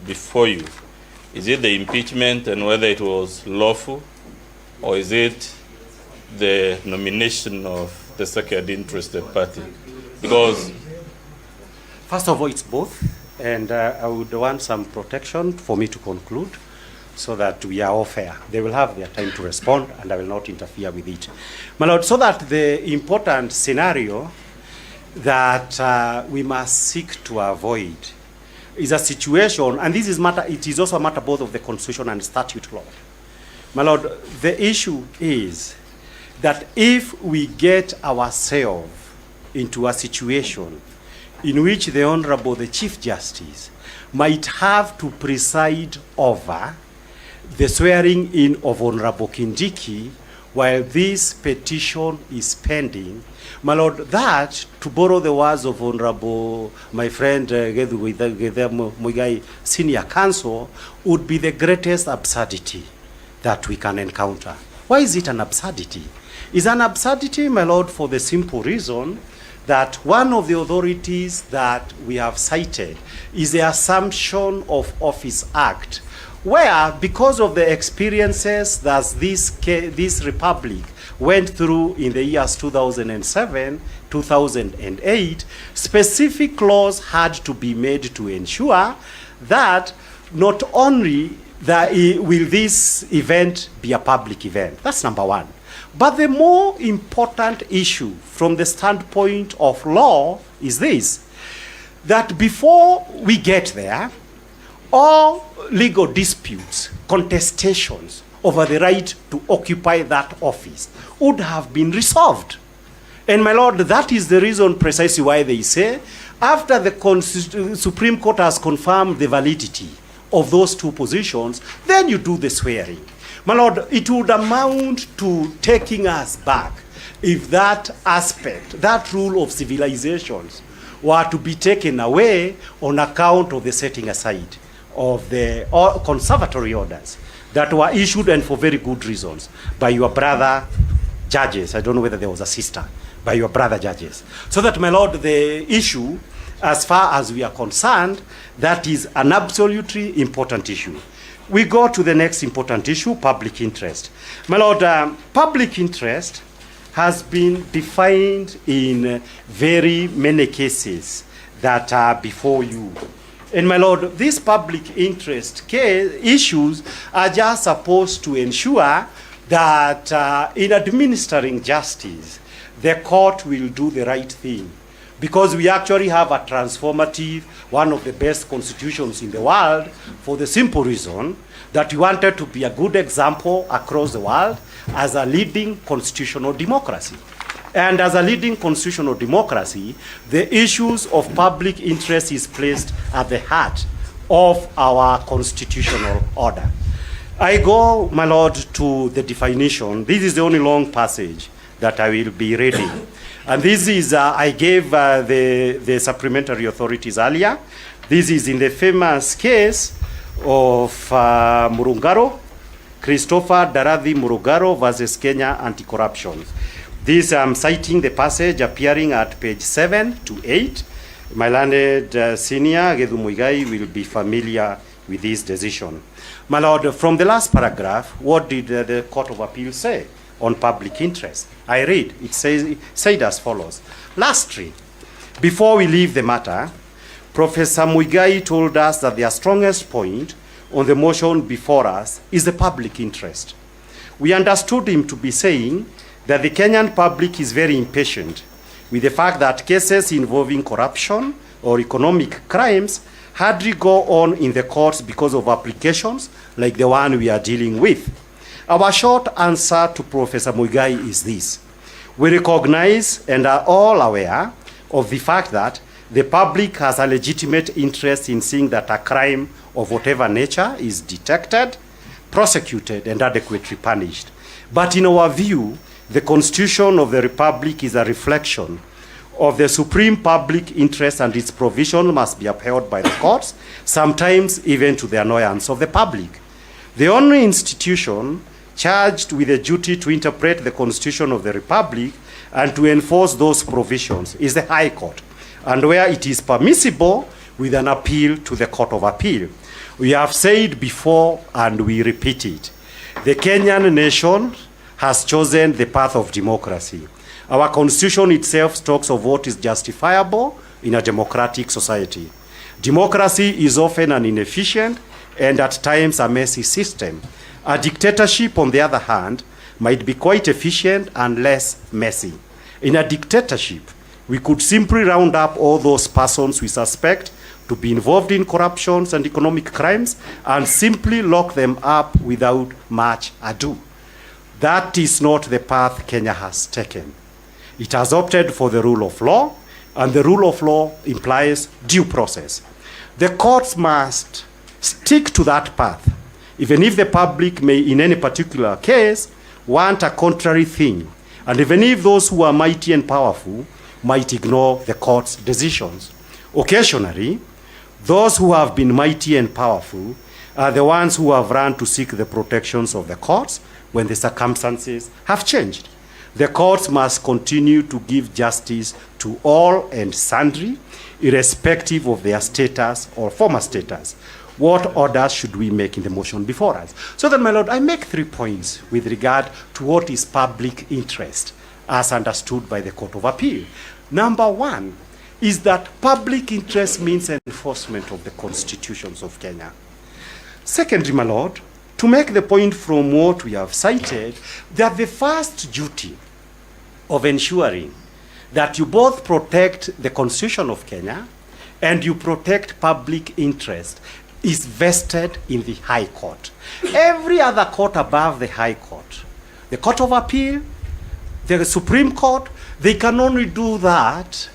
before you, is it the impeachment and whether it was lawful, or is it the nomination of the second interested party? Because first of all, it's both, and I would want some protection for me to conclude so that we are all fair. They will have their time to respond, and I will not interfere with it. My Lord, so that the important scenario that we must seek to avoid is a situation, and this is matter, it is also a matter both of the Constitution and statute law. My Lord, the issue is that if we get ourselves into a situation in which the Honorable the Chief Justice might have to preside over the swearing in of Honorable Kindiki while this petition is pending, my Lord, that, to borrow the words of Honorable, my friend Gethu Muigai, Senior Counsel, would be the greatest absurdity that we can encounter. Why is it an absurdity? It's an absurdity, my Lord, for the simple reason that one of the authorities that we have cited is the Assumption of Office Act, where, because of the experiences that this republic went through in the years 2007, 2008, specific laws had to be made to ensure that not only will this event be a public event. That's number one. But the more important issue from the standpoint of law is this, that before we get there, all legal disputes, contestations over the right to occupy that office would have been resolved. And my Lord, that is the reason precisely why they say, after the Supreme Court has confirmed the validity of those two positions, then you do the swearing. My Lord, it would amount to taking us back if that aspect, that rule of civilizations, were to be taken away on account of the setting aside of the conservatory orders that were issued, and for very good reasons, by your brother judges. I don't know whether there was a sister, by your brother judges. So that, my Lord, the issue, as far as we are concerned, that is an absolutely important issue. We go to the next important issue, public interest. My Lord, public interest has been defined in very many cases that are before you. And my Lord, these public interest issues are just supposed to ensure that in administering justice, the court will do the right thing. Because we actually have a transformative, one of the best constitutions in the world, for the simple reason that we wanted to be a good example across the world as a leading constitutional democracy. And as a leading constitutional democracy, the issues of public interest is placed at the heart of our constitutional order. I go, my Lord, to the definition. This is the only long passage that I will be reading. And this is, I gave the supplementary authorities earlier. This is in the famous case of Murungaro, Christopher Darathi Murungaro versus Kenya Anti-Corruption. This I'm citing the passage appearing at page 7 to 8. My learned senior, Gethu Muigai, will be familiar with this decision. My Lord, from the last paragraph, what did the Court of Appeal say on public interest? I read, it said as follows. Lastly, before we leave the matter, Professor Muigai told us that their strongest point on the motion before us is the public interest. We understood him to be saying that the Kenyan public is very impatient with the fact that cases involving corruption or economic crimes hardly go on in the courts because of applications like the one we are dealing with. Our short answer to Professor Muigai is this. We recognize and are all aware of the fact that the public has a legitimate interest in seeing that a crime of whatever nature is detected, prosecuted, and adequately punished. But in our view, the Constitution of the Republic is a reflection of the supreme public interest, and its provision must be upheld by the courts, sometimes even to the annoyance of the public. The only institution charged with the duty to interpret the Constitution of the Republic and to enforce those provisions is the High Court, and where it is permissible with an appeal to the Court of Appeal. We have said before and we repeat it. The Kenyan nation has chosen the path of democracy. Our constitution itself talks of what is justifiable in a democratic society. Democracy is often an inefficient and at times a messy system. A dictatorship, on the other hand, might be quite efficient and less messy. In a dictatorship, we could simply round up all those persons we suspect to be involved in corruptions and economic crimes and simply lock them up without much ado. That is not the path Kenya has taken. It has opted for the rule of law, and the rule of law implies due process. The courts must stick to that path, even if the public may, in any particular case, want a contrary thing, and even if those who are mighty and powerful might ignore the court's decisions. Occasionally, those who have been mighty and powerful are the ones who have run to seek the protections of the courts when the circumstances have changed. The courts must continue to give justice to all and sundry, irrespective of their status or former status. What orders should we make in the motion before us? So then, my Lord, I make 3 points with regard to what is public interest as understood by the Court of Appeal. Number 1 is that public interest means enforcement of the constitutions of Kenya. Secondly, my Lord, to make the point from what we have cited, that the first duty of ensuring that you both protect the Constitution of Kenya and you protect public interest is vested in the High Court. Every other court above the High Court, the Court of Appeal, the Supreme Court, they can only do that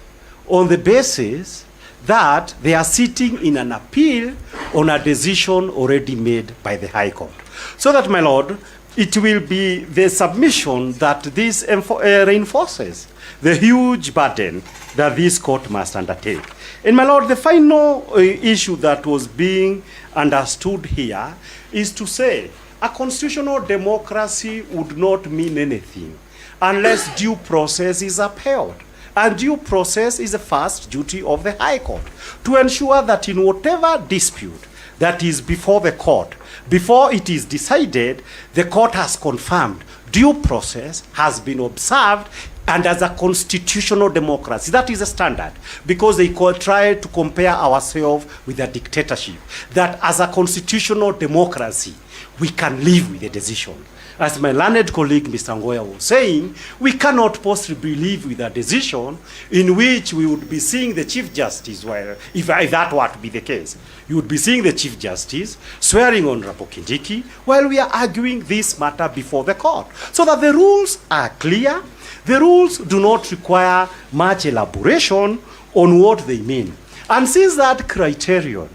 on the basis that they are sitting in an appeal on a decision already made by the High Court. So that, my Lord, it will be the submission that this reinforces the huge burden that this court must undertake. And, my Lord, the final issue that was being understood here is to say a constitutional democracy would not mean anything unless due process is upheld. And due process is the first duty of the High Court, to ensure that in whatever dispute that is before the court, before it is decided, the court has confirmed due process has been observed, and as a constitutional democracy, that is a standard, because they try to compare ourselves with a dictatorship, that as a constitutional democracy, we can live with the decision. As my learned colleague, Mr. Ngoya, was saying, we cannot possibly live with a decision in which we would be seeing the Chief Justice, where, if that were to be the case, you would be seeing the Chief Justice swearing on Rapo Kindiki while we are arguing this matter before the court. So that the rules are clear, the rules do not require much elaboration on what they mean. And since that criterion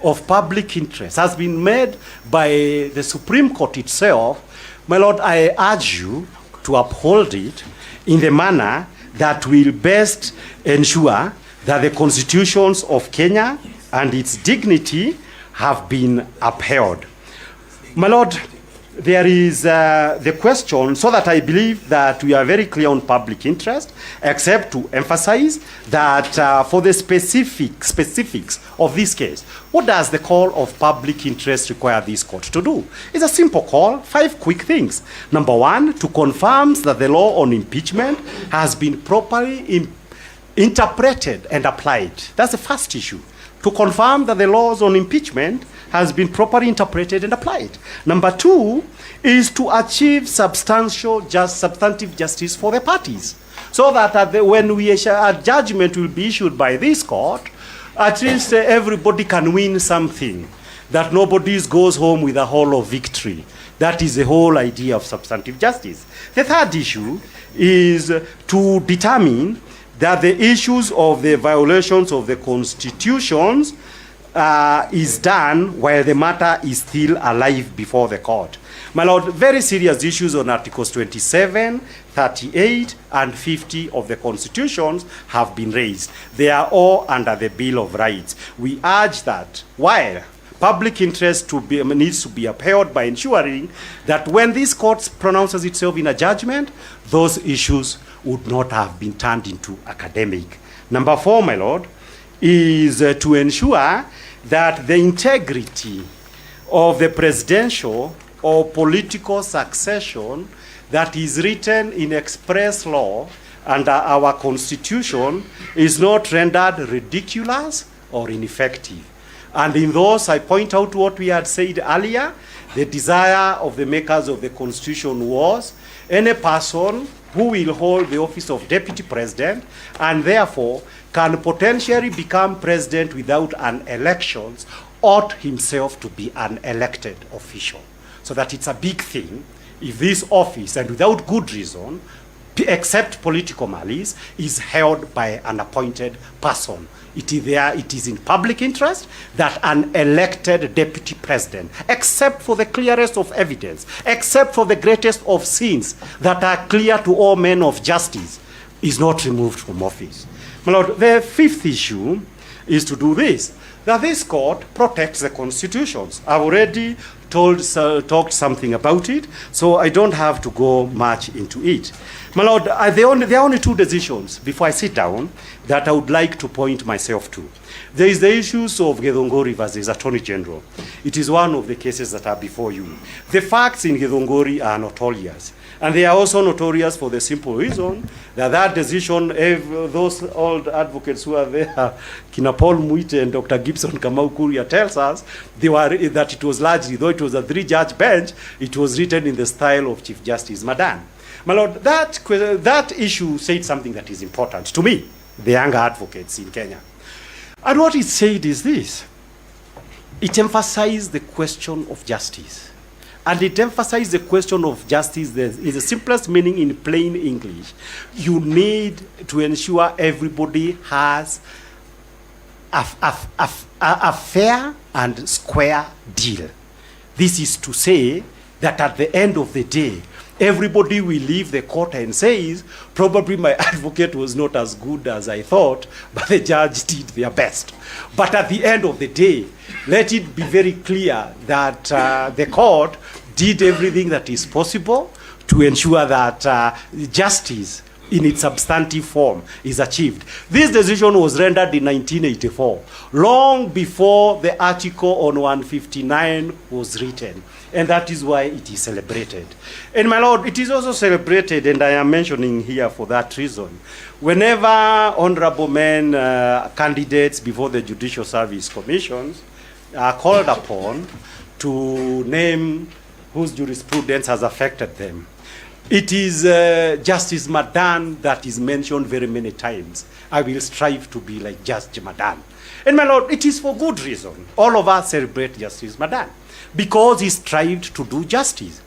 of public interest has been made by the Supreme Court itself, my Lord, I urge you to uphold it in the manner that will best ensure that the constitutions of Kenya and its dignity have been upheld. My Lord, there is the question, so that I believe that we are very clear on public interest, except to emphasize that for the specifics of this case, what does the call of public interest require this court to do? It's a simple call, 5 quick things. Number 1, to confirm that the law on impeachment has been properly interpreted and applied. That's the first issue. To confirm that the laws on impeachment has been properly interpreted and applied. Number 2 is to achieve substantive justice for the parties, so that when a judgment will be issued by this court, at least everybody can win something, that nobody goes home with a hollow victory. That is the whole idea of substantive justice. The third issue is to determine that the issues of the violations of the constitutions is done while the matter is still alive before the court. My Lord, very serious issues on Articles 27, 38, and 50 of the constitutions have been raised. They are all under the Bill of Rights. We urge that while public interest needs to be upheld by ensuring that when this court pronounces itself in a judgment, those issues would not have been turned into academic. Number 4, my Lord, is to ensure that the integrity of the presidential or political succession that is written in express law under our constitution is not rendered ridiculous or ineffective. And in those, I point out what we had said earlier. The desire of the makers of the constitution was any person who will hold the office of deputy president and therefore can potentially become president without an election ought himself to be an elected official. So that it's a big thing if this office, and without good reason, except political malice, is held by an appointed person. It is in public interest that an elected deputy president, except for the clearest of evidence, except for the greatest of sins that are clear to all men of justice, is not removed from office. My Lord, the fifth issue is to do this, that this court protects the constitutions. I've already talked something about it, so I don't have to go much into it. My Lord, there are only two decisions before I sit down that I would like to point myself to. There is the issues of Githunguri versus Attorney General. It is one of the cases that are before you. The facts in Githunguri are notorious. And they are also notorious for the simple reason that that decision, those old advocates who are there, Kina Paul Muite and Dr. Gibson Kamau Kuria tells us that it was largely, though it was a 3-judge bench, it was written in the style of Chief Justice Madan. My Lord, that issue said something that is important to me, the younger advocates in Kenya. And what it said is this: it emphasized the question of justice. And it emphasized the question of justice in the simplest meaning in plain English. You need to ensure everybody has a fair and square deal. This is to say that at the end of the day, everybody will leave the court and says, probably my advocate was not as good as I thought, but the judge did their best. But at the end of the day, let it be very clear that the court did everything that is possible to ensure that justice in its substantive form is achieved. This decision was rendered in 1984, long before the article on 159 was written. And that is why it is celebrated. And my Lord, it is also celebrated, and I am mentioning here for that reason. Whenever honorable men, candidates before the Judicial Service Commissions are called upon to name whose jurisprudence has affected them, it is Justice Madan that is mentioned very many times. I will strive to be like Justice Madan. And my Lord, it is for good reason. All of us celebrate Justice Madan because he strived to do justice.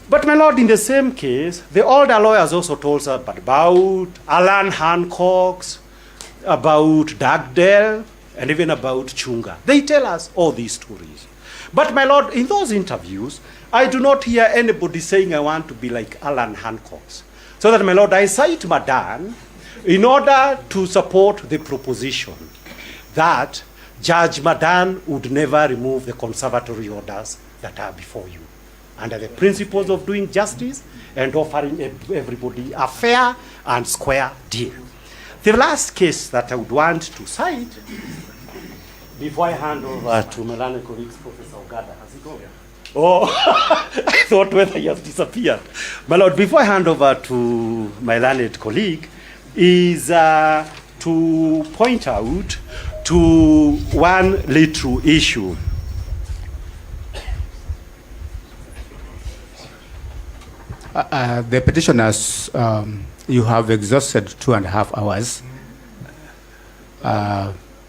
But my Lord, in the same case, the older lawyers also told us about Alan Hancock's, about Dugdale, and even about Chunga. They tell us all these stories. But my Lord, in those interviews, I do not hear anybody saying I want to be like Alan Hancock's. So that, my Lord, I cite Madan in order to support the proposition that Judge Madan would never remove the conservatory orders that are before you, under the principles of doing justice and offering everybody a fair and square deal. The last case that I would want to cite, before I hand over to my learned colleagues, Professor Ogada, has he gone? Oh, I thought whether he has disappeared. My Lord, before I hand over to my learned colleague, is to point out to one little issue. The petitioners, you have exhausted 2.5 hours.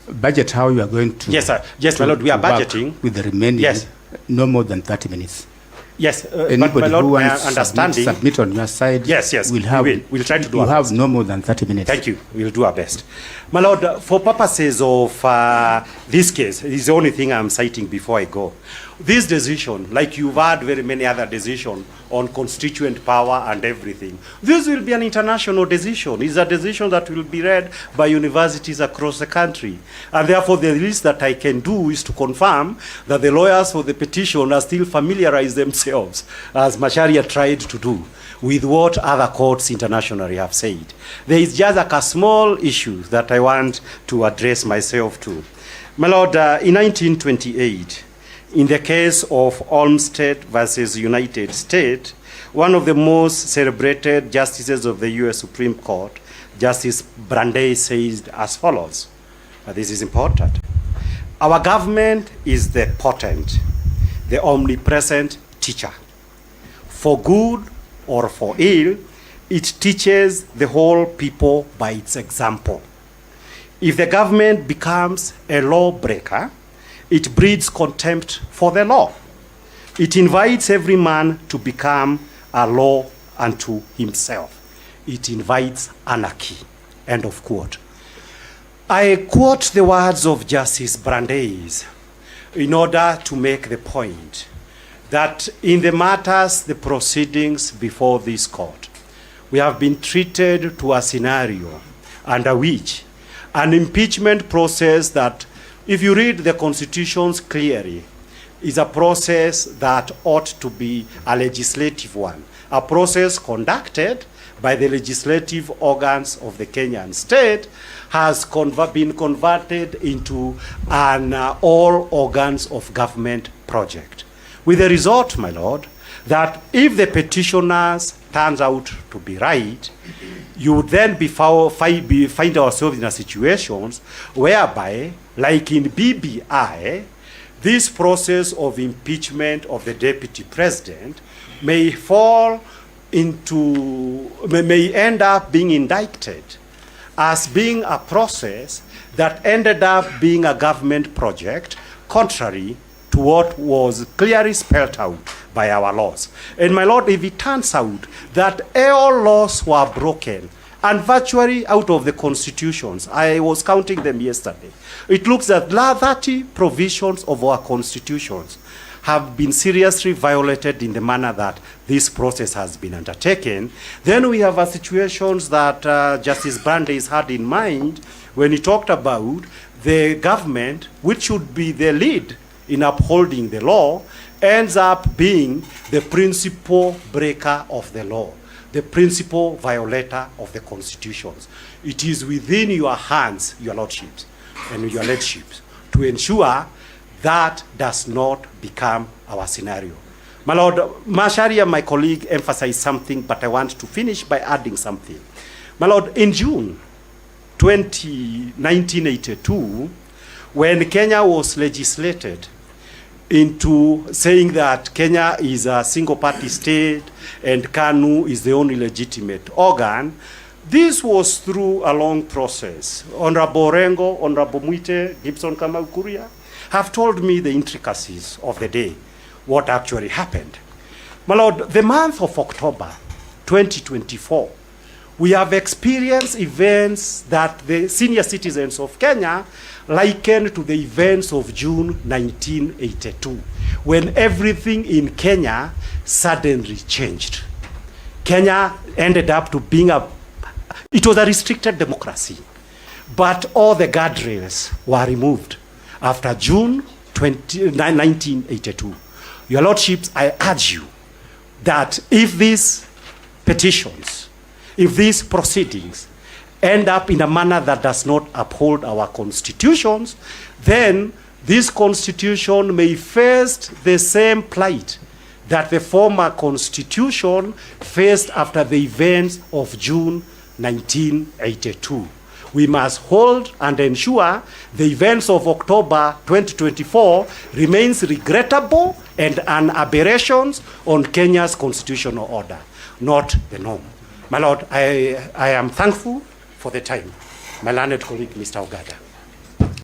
Budget how you are going to... Yes, sir. Yes, my Lord, we are budgeting. With the remaining, yes, no more than 30 minutes. Yes, anybody but my Lord, who wants understanding, to submit on your side, yes, we'll try to do our best. You have no more than 30 minutes. Thank you. We'll do our best. My Lord, for purposes of this case, this is the only thing I'm citing before I go. This decision, like you've had very many other decisions on constituent power and everything, this will be an international decision. It's a decision that will be read by universities across the country. And therefore, the least that I can do is to confirm that the lawyers for the petition are still familiarized themselves, as Macharia tried to do, with what other courts internationally have said. There is just like a small issue that I want to address myself to. My Lord, in 1928, in the case of Olmsted versus United States, one of the most celebrated justices of the U.S. Supreme Court, Justice Brandeis, says as follows. This is important. Our government is the potent, the omnipresent teacher. For good or for ill, it teaches the whole people by its example. If the government becomes a lawbreaker, it breeds contempt for the law. It invites every man to become a law unto himself. It invites anarchy. End of quote. I quote the words of Justice Brandeis in order to make the point that in the matters, the proceedings before this court, we have been treated to a scenario under which an impeachment process that, if you read the constitutions clearly, is a process that ought to be a legislative one, a process conducted by the legislative organs of the Kenyan state, has been converted into an all organs of government project. With the result, my Lord, that if the petitioners turns out to be right, you would then find ourselves in a situation whereby, like in BBI, this process of impeachment of the deputy president may end up being indicted as being a process that ended up being a government project, contrary to what was clearly spelled out by our laws. And my Lord, if it turns out that all laws were broken, and virtually out of the constitutions, I was counting them yesterday, it looks at 30 provisions of our constitutions have been seriously violated in the manner that this process has been undertaken, then we have a situations that Justice Brandeis had in mind when he talked about the government, which should be the lead in upholding the law, ends up being the principal breaker of the law, the principal violator of the constitutions. It is within your hands, your lordships and your lordships, to ensure that does not become our scenario. My Lord, Macharia, my colleague, emphasized something, but I want to finish by adding something. My Lord, in June 1982, when Kenya was legislated into saying that Kenya is a single-party state and KANU is the only legitimate organ, this was through a long process. Honorable Rengo, Honorable Mwite, Gibson Kamau Kuria have told me the intricacies of the day, what actually happened. My Lord, the month of October 2024, we have experienced events that the senior citizens of Kenya likened to the events of June 1982, when everything in Kenya suddenly changed. Kenya ended up to being it was a restricted democracy, but all the guardrails were removed after June 1982. Your Lordships, I urge you that if these petitions, if these proceedings end up in a manner that does not uphold our constitutions, then this constitution may face the same plight that the former constitution faced after the events of June 1982. We must hold and ensure the events of October 2024 remains regrettable and an aberration on Kenya's constitutional order, not the norm. My Lord, I am thankful for the time. My learned colleague, Mr. Ogada.